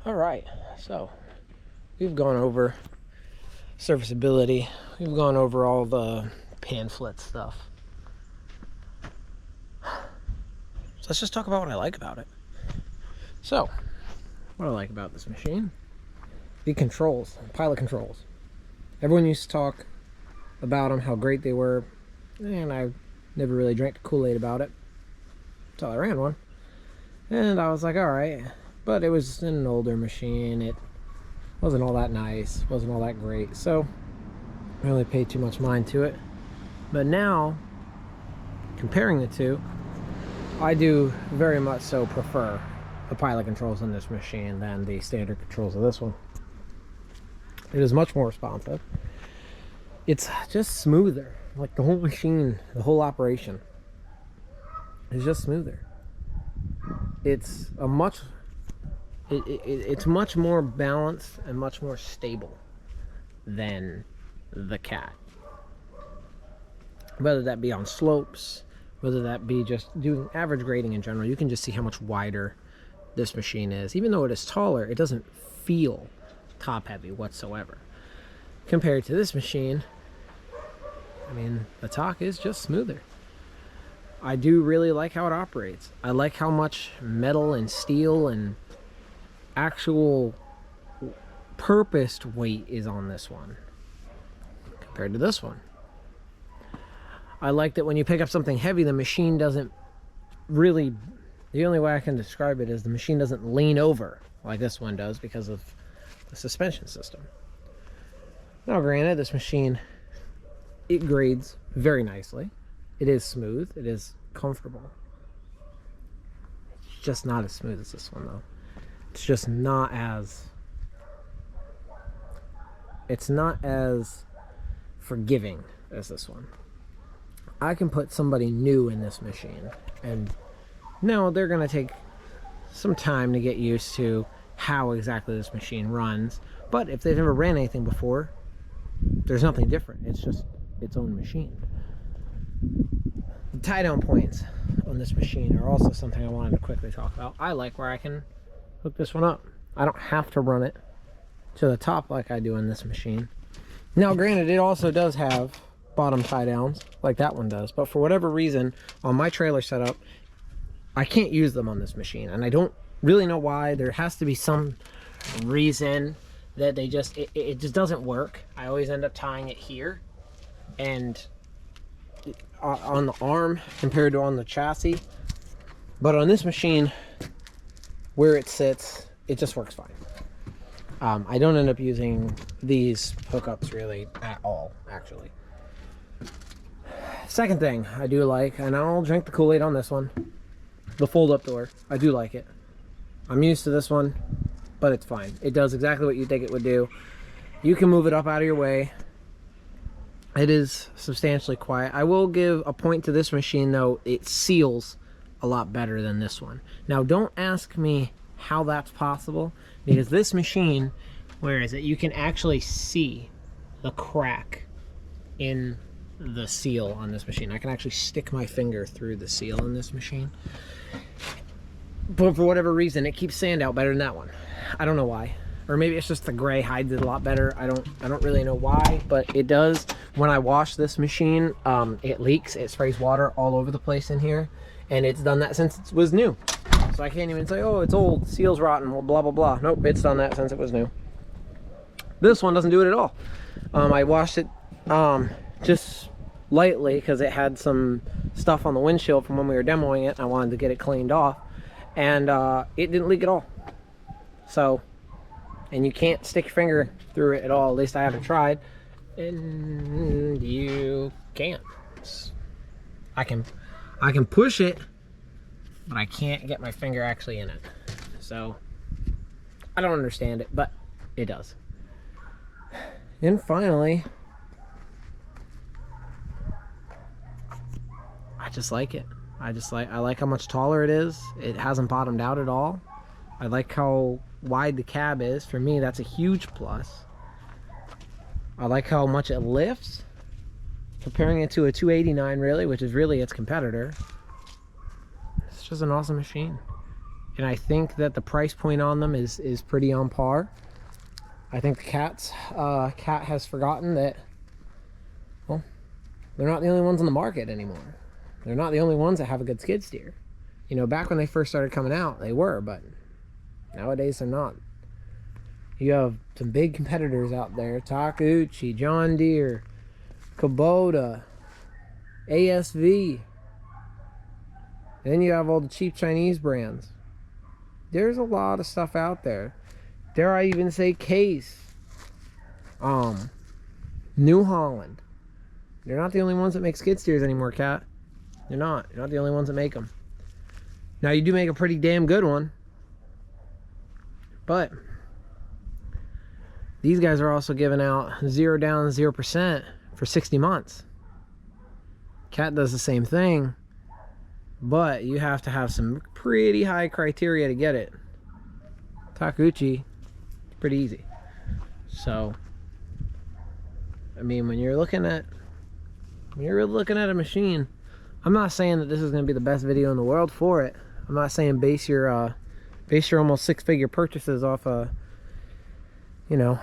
All right, so we've gone over serviceability. We've gone over all the pamphlet stuff. So let's just talk about what I like about it. So, what I like about this machine, the controls, pilot controls. Everyone used to talk about them, how great they were, and I never really drank the Kool-Aid about it until I ran one. And I was like, all right. But it was an older machine. It wasn't all that nice, wasn't all that great. So I really paid too much mind to it. But now, comparing the two, I do very much so prefer the pilot controls on this machine than the standard controls of this one. It is much more responsive. It's just smoother. Like the whole machine, the whole operation is just smoother. It's a much it's much more balanced and much more stable than the Cat. Whether that be on slopes, whether that be just doing average grading in general, you can just see how much wider this machine is. Even though it is taller, it doesn't feel top heavy whatsoever. Compared to this machine, I mean, the talk is just smoother. I do really like how it operates. I like how much metal and steel and actual purposed weight is on this one compared to this one. I like that when you pick up something heavy, the machine doesn't really, the only way I can describe it is the machine doesn't lean over like this one does because of the suspension system. Now granted, this machine, it grades very nicely. It is smooth, it is comfortable. It's just not as smooth as this one though. It's just not as, it's not as forgiving as this one. I can put somebody new in this machine, and no, they're gonna take some time to get used to how exactly this machine runs. But if they've never ran anything before, there's nothing different. It's just its own machine. The tie down points on this machine are also something I wanted to quickly talk about. I like where I can hook this one up. I don't have to run it to the top like I do in this machine. Now granted, it also does have bottom tie downs like that one does, but for whatever reason on my trailer setup I can't use them on this machine, and I don't really know why. There has to be some reason that they just it just doesn't work. I always end up tying it here and on the arm compared to on the chassis, but on this machine where it sits, it just works fine. I don't end up using these hookups really at all, actually. Second thing I do like, and I'll drink the Kool-Aid on this one, the fold-up door. I do like it. I'm used to this one, but it's fine. It does exactly what you think it would do. You can move it up out of your way. It is substantially quiet. I will give a point to this machine though. It seals a lot better than this one. Now don't ask me how that's possible, because this machine, where is it? You can actually see the crack in the seal on this machine. I can actually stick my finger through the seal in this machine. But for whatever reason, it keeps sand out better than that one. I don't know why. Or maybe it's just the gray hides it a lot better. I don't really know why, but it does. When I wash this machine, it leaks. It sprays water all over the place in here, and it's done that since it was new. So I can't even say, oh, it's old, seal's rotten, well, blah blah blah. Nope, it's done that since it was new. This one doesn't do it at all. I washed it just lightly because it had some stuff on the windshield from when we were demoing it. I wanted to get it cleaned off, and it didn't leak at all. So, and you can't stick your finger through it at all. At least I haven't tried, and you can't. I can push it, but I can't get my finger actually in it. So I don't understand it, but it does. And finally, I just like it. I like how much taller it is. It hasn't bottomed out at all. I like how wide the cab is. For me, that's a huge plus. I like how much it lifts, comparing it to a 289 really, which is really its competitor. It's just an awesome machine. and I think that the price point on them is pretty on par. I think the cat has forgotten that, well, they're not the only ones on the market anymore. They're not the only ones that have a good skid steer. You know, back when they first started coming out, they were, but nowadays they're not. You have some big competitors out there: Takeuchi, John Deere, Kubota, ASV. Then you have all the cheap Chinese brands. There's a lot of stuff out there. Dare I even say Case, New Holland. They're not the only ones that make skid steers anymore, Cat. They're not. You're not the only ones that make them. Now, you do make a pretty damn good one, but these guys are also giving out 0 down, 0% for 60 months. Cat does the same thing, but you have to have some pretty high criteria to get it. Takeuchi, pretty easy. So, I mean, when you're looking at a machine, I'm not saying that this is going to be the best video in the world for it. I'm not saying base your almost 6-figure purchases off a, you know,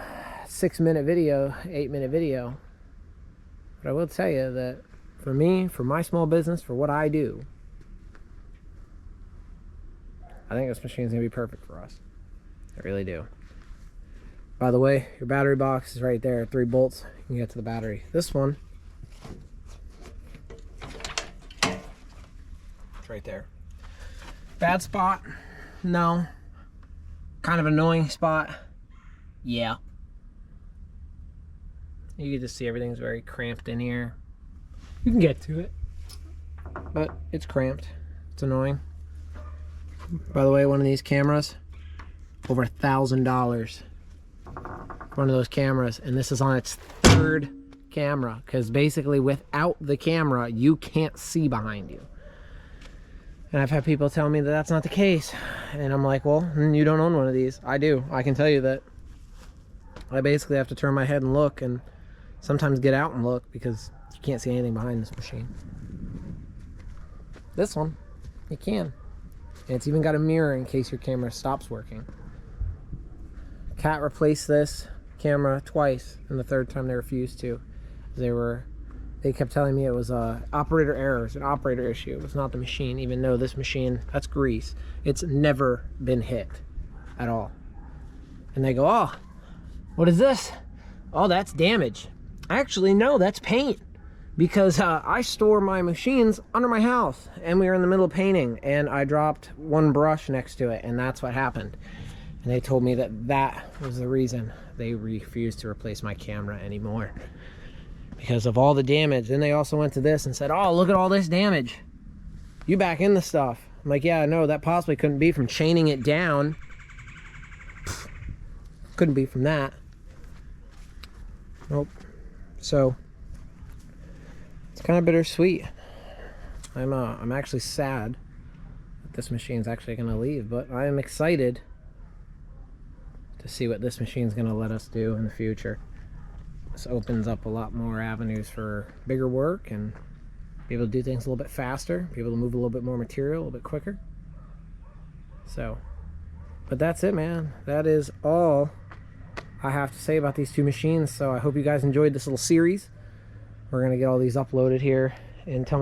6-minute video, 8-minute video. But I will tell you that for me, for my small business, for what I do, I think this machine is going to be perfect for us. I really do. By the way, your battery box is right there. 3 bolts. You can get to the battery. This one, it's right there. Bad spot? No. Kind of annoying spot? Yeah. You can just see everything's very cramped in here. You can get to it, but it's cramped. It's annoying. By the way, one of these cameras, over $1,000 for one of those cameras, and this is on its 3rd camera, because basically without the camera you can't see behind you. And I've had people tell me that that's not the case, and I'm like, well, you don't own one of these. I do. I can tell you that. I basically have to turn my head and look, and sometimes get out and look, because you can't see anything behind this machine. This one, you can. And it's even got a mirror in case your camera stops working. Cat replaced this camera twice, and the 3rd time they refused to. They kept telling me it was operator errors, an operator issue. It was not the machine, even though this machine, that's grease. It's never been hit at all. And they go, oh, what is this? Oh, that's damage. Actually, no, that's paint. Because I store my machines under my house, and we were in the middle of painting, and I dropped one brush next to it, and that's what happened. And they told me that that was the reason they refused to replace my camera anymore, because of all the damage. Then they also went to this and said, oh, look at all this damage. You back in the stuff. I'm like, yeah, no, that possibly couldn't be from chaining it down. Couldn't be from that. Nope. So it's kind of bittersweet. I'm actually sad that this machine's actually going to leave, but I am excited to see what this machine's going to let us do in the future. This opens up a lot more avenues for bigger work and be able to do things a little bit faster, be able to move a little bit more material a little bit quicker. So, but that's it, man. That is all I have to say about these 2 machines. So I hope you guys enjoyed this little series. We're going to get all these uploaded here and tell me